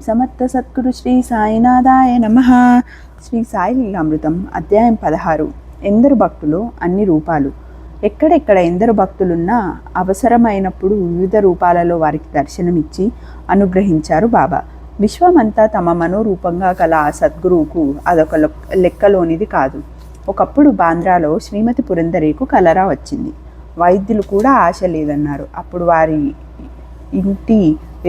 సమర్థ సద్గురు శ్రీ సాయినాథాయ నమః. శ్రీ సాయి లీలామృతం అధ్యాయం 16. ఎందరు భక్తులు అన్ని రూపాలు. ఎక్కడెక్కడ ఎందరు భక్తులున్నా అవసరమైనప్పుడు వివిధ రూపాలలో వారికి దర్శనమిచ్చి అనుగ్రహించారు బాబా. విశ్వమంతా తమ మనోరూపంగా గల ఆ సద్గురువుకు అదొక లెక్కలోనిది కాదు. ఒకప్పుడు బాంద్రాలో శ్రీమతి పురందరేకు కలరా వచ్చింది. వైద్యులు కూడా ఆశ లేదన్నారు. అప్పుడు వారి ఇంటి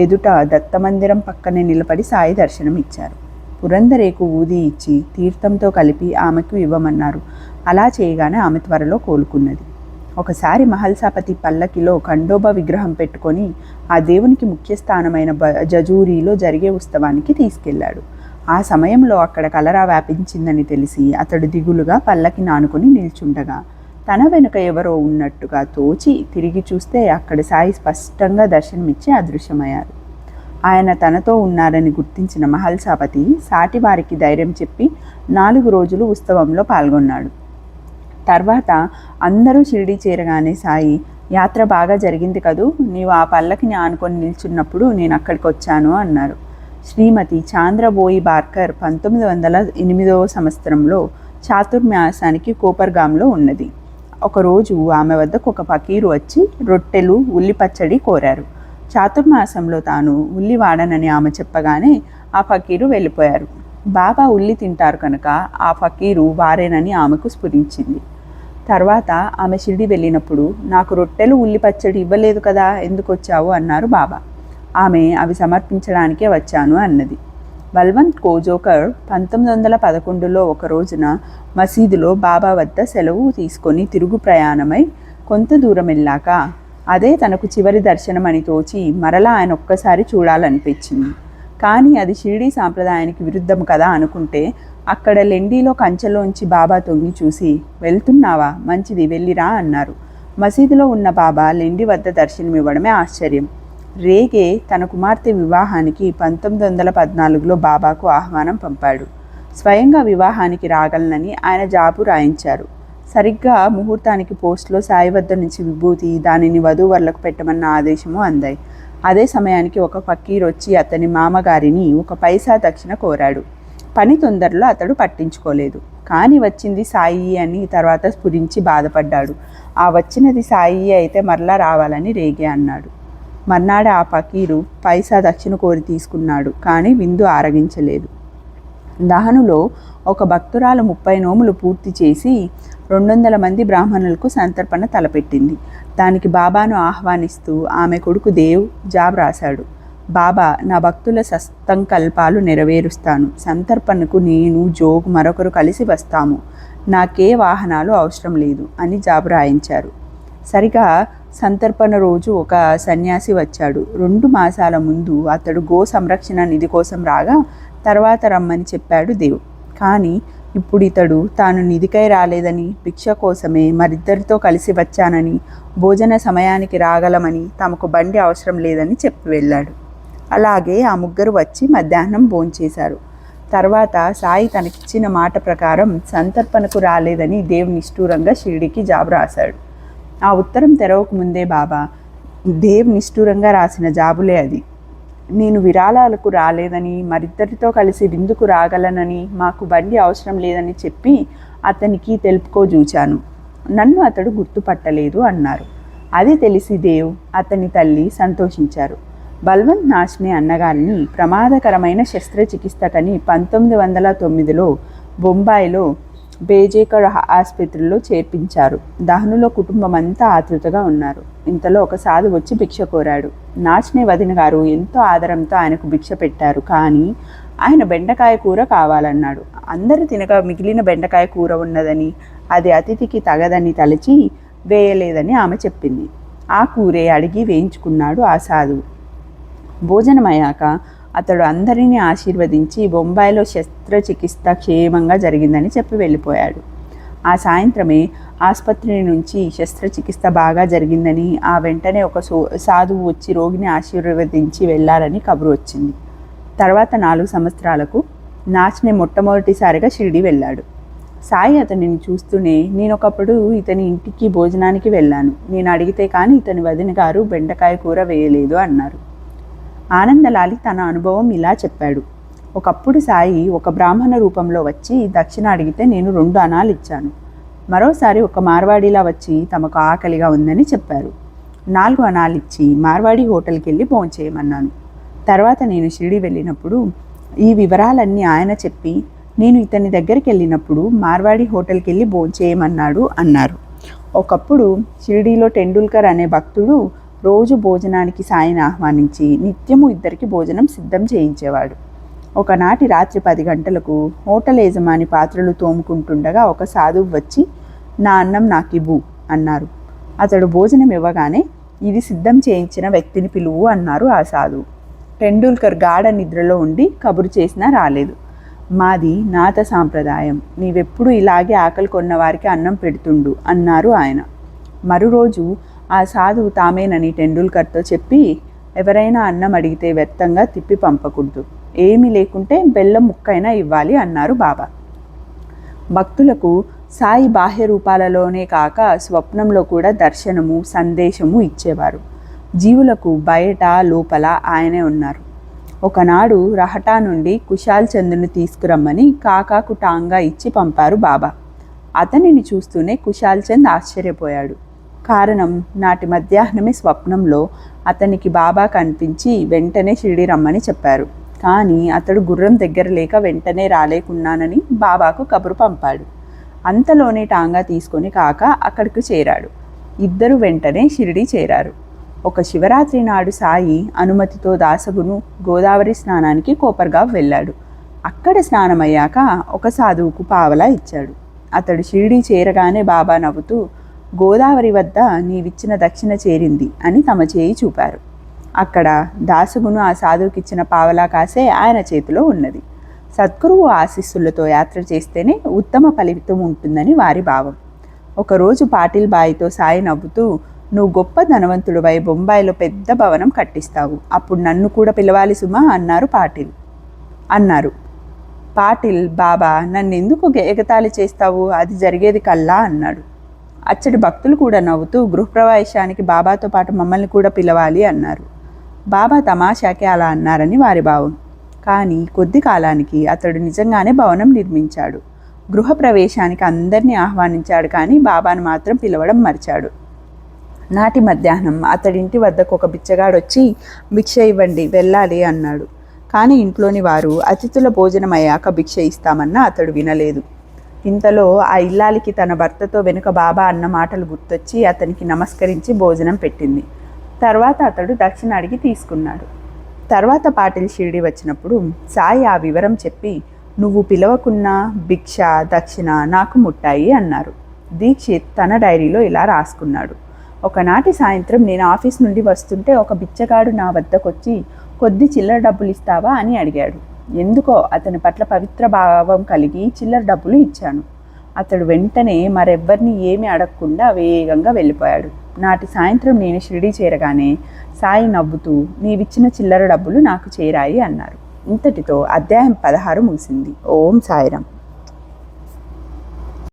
ఎదుట దత్తమందిరం పక్కనే నిలబడి సాయి దర్శనం ఇచ్చారు. పురందరేకు ఊది ఇచ్చి తీర్థంతో కలిపి ఆమెకు ఇవ్వమన్నారు. అలా చేయగానే ఆమె త్వరలో కోలుకున్నది. ఒకసారి మహల్సాపతి పల్లకిలో ఖండోబా విగ్రహం పెట్టుకొని ఆ దేవునికి ముఖ్య స్థానమైన జజూరీలో జరిగే ఉత్సవానికి తీసుకెళ్లాడు. ఆ సమయంలో అక్కడ కలరా వ్యాపించిందని తెలిసి అతడు దిగులుగా పల్లకి నానుకొని నిల్చుండగా తన వెనుక ఎవరో ఉన్నట్టుగా తోచి తిరిగి చూస్తే అక్కడ సాయి స్పష్టంగా దర్శనమిచ్చి అదృశ్యమయ్యారు. ఆయన తనతో ఉన్నారని గుర్తించిన మహల్సాపతి సాటి వారికి ధైర్యం చెప్పి 4 రోజులు ఉత్సవంలో పాల్గొన్నాడు. తర్వాత అందరూ షిరిడీ చేరగానే సాయి, యాత్ర బాగా జరిగింది కదూ, నీవు ఆ పల్లకిని ఆనుకొని నిల్చున్నప్పుడు నేను అక్కడికి వచ్చాను అన్నారు. శ్రీమతి చాంద్రబోయి బార్కర్ 1908వ సంవత్సరంలో చాతుర్మాసానికి కోపర్గాంలో ఉన్నది. ఒకరోజు ఆమె వద్దకు ఒక ఫకీరు వచ్చి రొట్టెలు ఉల్లి పచ్చడి కోరారు. చాతుర్మాసంలో తాను ఉల్లి వాడనని ఆమె చెప్పగానే ఆ ఫకీరు వెళ్ళిపోయారు. బాబా ఉల్లి తింటారు కనుక ఆ ఫకీరు వారేనని ఆమెకు స్ఫురించింది. తర్వాత ఆమె షిరిడి వెళ్ళినప్పుడు నాకు రొట్టెలు ఉల్లి పచ్చడి ఇవ్వలేదు కదా, ఎందుకు వచ్చావు అన్నారు బాబా. ఆమె అవి సమర్పించడానికే వచ్చాను అన్నది. బల్వంత్ కోజోకర్ 1911లో ఒక రోజున మసీదులో బాబా వద్ద సెలవు తీసుకొని తిరుగు ప్రయాణమై కొంత దూరం వెళ్ళాక అదే తనకు చివరి దర్శనం అని తోచి మరలా ఆయన ఒక్కసారి చూడాలనిపించింది. కానీ అది షిరిడీ సాంప్రదాయానికి విరుద్ధం కదా అనుకుంటే అక్కడ లెండీలో కంచెలోంచి బాబా తొంగి చూసి, వెళ్తున్నావా, మంచిది, వెళ్ళిరా అన్నారు. మసీదులో ఉన్న బాబా లెండి వద్ద దర్శనమివ్వడమే ఆశ్చర్యం. రేగే తన కుమార్తె వివాహానికి 1914లో బాబాకు ఆహ్వానం పంపాడు. స్వయంగా వివాహానికి రాగలనని ఆయన జాబు రాయించారు. సరిగ్గా ముహూర్తానికి పోస్టులో సాయి వద్ద నుంచి విభూతి, దానిని వధూవరులకు పెట్టమన్న ఆదేశము అందాయి. అదే సమయానికి ఒక ఫకీర్ వచ్చి అతని మామగారిని 1 పైసా దక్షిణ కోరాడు. పని తొందరలో అతడు పట్టించుకోలేదు. కానీ వచ్చింది సాయి అని తర్వాత స్ఫురించి బాధపడ్డాడు. ఆ వచ్చినది సాయి అయితే మరలా రావాలని రేగే అన్నాడు. మర్నాడు ఆ ఫకీరు పైసా దక్షిణ కోరి తీసుకున్నాడు. కానీ విందు ఆరగించలేదు. దహనులో ఒక భక్తురాలు 30 నోములు పూర్తి చేసి 200 మంది బ్రాహ్మణులకు సంతర్పణ తలపెట్టింది. దానికి బాబాను ఆహ్వానిస్తూ ఆమె కొడుకు దేవ్ జాబ్ రాశాడు. బాబా, నా భక్తుల సత్సంకల్పాలు నెరవేరుస్తాను. సంతర్పణకు నేను, జోగ్ మరొకరు కలిసి వస్తాము. నాకే వాహనాలు అవసరం లేదు అని జాబ్ రాయించారు. సరిగా సంతర్పణ రోజు ఒక సన్యాసి వచ్చాడు. 2 మాసాల ముందు అతడు గో సంరక్షణ నిధి కోసం రాగా తర్వాత రమ్మని చెప్పాడు దేవ్. కానీ ఇప్పుడు ఇతడు తాను నిధికై రాలేదని, భిక్ష కోసమే మరిద్దరితో కలిసి వచ్చానని, భోజన సమయానికి రాగలమని, తమకు బండి అవసరం లేదని చెప్పి వెళ్ళాడు. అలాగే ఆ ముగ్గురు వచ్చి మధ్యాహ్నం భోంచేశారు. తర్వాత సాయి తనకిచ్చిన మాట ప్రకారం సంతర్పణకు రాలేదని దేవ్ నిష్ఠూరంగా షిరిడీకి జాబు రాశాడు. ఆ ఉత్తరం తెరవకు ముందే బాబా, దేవ్ నిష్ఠూరంగా రాసిన జాబులే అది. నేను విరాళాలకు రాలేదని, మరిద్దరితో కలిసి విందుకు రాగలనని, మాకు బండి అవసరం లేదని చెప్పి అతనికి తెలుపుకోజూచాను. నన్ను అతడు గుర్తుపట్టలేదు అన్నారు. అది తెలిసి దేవ్, అతని తల్లి సంతోషించారు. బల్వంత్ నాష్నే అన్నగారిని ప్రమాదకరమైన శస్త్రచికిత్సకని 1909లో బొంబాయిలో బేజేకర్ ఆసుపత్రిలో చేర్పించారు. దహనులో కుటుంబం అంతా ఆతృతగా ఉన్నారు. ఇంతలో ఒక సాధు వచ్చి భిక్ష కోరాడు. నాష్నే వదిన గారు ఎంతో ఆదరంతో ఆయనకు భిక్ష పెట్టారు. కానీ ఆయన బెండకాయ కూర కావాలన్నాడు. అందరూ తినగా మిగిలిన బెండకాయ కూర ఉన్నదని, అది అతిథికి తగదని తలచి వేయలేదని ఆమె చెప్పింది. ఆ కూరే అడిగి వేయించుకున్నాడు ఆ సాధువు. భోజనమయ్యాక అతడు అందరినీ ఆశీర్వదించి బొంబాయిలో శస్త్రచికిత్స క్షేమంగా జరిగిందని చెప్పి వెళ్ళిపోయాడు. ఆ సాయంత్రమే ఆసుపత్రి నుంచి శస్త్రచికిత్స బాగా జరిగిందని, ఆ వెంటనే ఒక సాధువు వచ్చి రోగిని ఆశీర్వదించి వెళ్ళారని కబురు వచ్చింది. తర్వాత 4 సంవత్సరాలకు నాష్నే మొట్టమొదటిసారిగా షిరిడి వెళ్ళాడు. సాయి అతనిని చూస్తూనే, నేనొకప్పుడు ఇతని ఇంటికి భోజనానికి వెళ్ళాను. నేను అడిగితే కానీ ఇతని వదిన గారు బెండకాయ కూర వేయలేదు అన్నారు. ఆనందలాలి తన అనుభవం ఇలా చెప్పాడు. ఒకప్పుడు సాయి ఒక బ్రాహ్మణ రూపంలో వచ్చి దక్షిణ అడిగితే నేను 2 అనాలు ఇచ్చాను. మరోసారి ఒక మార్వాడిలా వచ్చి తమకు ఆకలిగా ఉందని చెప్పారు. 4 అనాలు ఇచ్చి మార్వాడి హోటల్కి వెళ్ళి భోంచేయమన్నాను. తర్వాత నేను షిరిడి వెళ్ళినప్పుడు ఈ వివరాలన్నీ ఆయన చెప్పి నేను ఇతని దగ్గరికి వెళ్ళినప్పుడు మార్వాడి హోటల్కి వెళ్ళి భోంచేయమన్నాడు అన్నారు. ఒకప్పుడు షిరిడీలో టెండూల్కర్ అనే భక్తుడు రోజు భోజనానికి సాయిని ఆహ్వానించి నిత్యము ఇద్దరికి భోజనం సిద్ధం చేయించేవాడు. ఒకనాటి రాత్రి 10 గంటలకు హోటల్ యజమాని పాత్రలు తోముకుంటుండగా ఒక సాధువు వచ్చి నా అన్నం నాకివ్వు అన్నారు. అతడు భోజనం ఇవ్వగానే ఇది సిద్ధం చేయించిన వ్యక్తిని పిలువు అన్నారు ఆ సాధువు. టెండూల్కర్ గాఢ నిద్రలో ఉండి కబురు చేసినా రాలేదు. మాది నాత సాంప్రదాయం, నీవెప్పుడు ఇలాగే ఆకలి కొన్న వారికి అన్నం పెడుతుండు అన్నారు ఆయన. మరురోజు ఆ సాధువు తామేనని టెండూల్కర్తో చెప్పి ఎవరైనా అన్నం అడిగితే వ్యర్థంగా తిప్పి పంపకూడదు, ఏమీ లేకుంటే బెల్లం ముక్కైనా ఇవ్వాలి అన్నారు బాబా. భక్తులకు సాయి బాహ్య రూపాలలోనే కాక స్వప్నంలో కూడా దర్శనము సందేశము ఇచ్చేవారు. జీవులకు బయట లోపల ఆయనే ఉన్నారు. ఒకనాడు రహటా నుండి కుశాల్ చంద్రుని తీసుకురమ్మని కాకాకు టాంగా ఇచ్చి పంపారు బాబా. అతనిని చూస్తూనే కుశాల్ చంద్ ఆశ్చర్యపోయాడు. కారణం నాటి మధ్యాహ్నమే స్వప్నంలో అతనికి బాబా కనిపించి వెంటనే షిరిడి రమ్మని చెప్పారు. కానీ అతడు గుర్రం దగ్గర లేక వెంటనే రాలేకున్నానని బాబాకు కబురు పంపాడు. అంతలోనే టాంగా తీసుకొని కాక అక్కడికి చేరాడు. ఇద్దరు వెంటనే షిరిడి చేరారు. ఒక శివరాత్రి నాడు సాయి అనుమతితో దాసగును గోదావరి స్నానానికి కోపర్గావ్ వెళ్ళాడు. అక్కడ స్నానమయ్యాక ఒక సాధువుకు పావలా ఇచ్చాడు. అతడు షిరిడి చేరగానే బాబా నవ్వుతూ గోదావరి వద్ద నీవిచ్చిన దక్షిణ చేరింది అని తమ చేయి చూపారు. అక్కడ దాసగును ఆ సాధువుకిచ్చిన పావలా కాసే ఆయన చేతిలో ఉన్నది. సద్గురువు ఆశీస్సులతో యాత్ర చేస్తేనే ఉత్తమ ఫలితం ఉంటుందని వారి భావం. ఒకరోజు పాటిల్ బాయితో సాయి నవ్వుతూ నువ్వు గొప్ప ధనవంతుడివై బొంబాయిలో పెద్ద భవనం కట్టిస్తావు, అప్పుడు నన్ను కూడా పిలవాలి సుమా అన్నారు పాటిల్ బాబా నన్నెందుకు ఎగతాళి చేస్తావు, అది జరిగేది కల్లా అన్నాడు. అచ్చటి భక్తులు కూడా నవ్వుతూ గృహప్రవేశానికి బాబాతో పాటు మమ్మల్ని కూడా పిలవాలి అన్నారు. బాబా తమాషాకే అలా అన్నారని వారి భావం. కానీ కొద్ది కాలానికి అతడు నిజంగానే భవనం నిర్మించాడు. గృహప్రవేశానికి అందరినీ ఆహ్వానించాడు, కానీ బాబాను మాత్రం పిలవడం మర్చాడు. నాటి మధ్యాహ్నం అతడింటి వద్దకు ఒక బిచ్చగాడొచ్చి భిక్ష ఇవ్వండి వెళ్ళాలి అన్నాడు. కానీ ఇంట్లోని వారు అతిథుల భోజనం అయ్యాక భిక్ష ఇస్తామన్నా అతడు వినలేదు. ఇంతలో ఆ ఇల్లాలికి తన భర్తతో వెనుక బాబా అన్న మాటలు గుర్తొచ్చి అతనికి నమస్కరించి భోజనం పెట్టింది. తర్వాత అతడు దక్షిణ అడిగి తీసుకున్నాడు. తర్వాత పాటిల్ షిరిడి వచ్చినప్పుడు సాయి ఆ వివరం చెప్పి నువ్వు పిలవకున్నా భిక్ష దక్షిణ నాకు ముట్టాయి అన్నారు. దీక్షిత్ తన డైరీలో ఇలా రాసుకున్నాడు. ఒకనాటి సాయంత్రం నేను ఆఫీస్ నుండి వస్తుంటే ఒక బిచ్చగాడు నా వద్దకొచ్చి కొద్ది చిల్లర డబ్బులు ఇస్తావా అని అడిగాడు. ఎందుకో అతని పట్ల పవిత్ర భావం కలిగి చిల్లర డబ్బులు ఇచ్చాను. అతడు వెంటనే మరెవ్వరిని ఏమీ అడగకుండా వేగంగా వెళ్ళిపోయాడు. నాటి సాయంత్రం నేను షిరిడి చేరగానే సాయి నవ్వుతూ నీవిచ్చిన చిల్లర డబ్బులు నాకు చేరాయి అన్నారు. ఇంతటితో అధ్యాయం 16 ముగిసింది. ఓం సాయిరాం.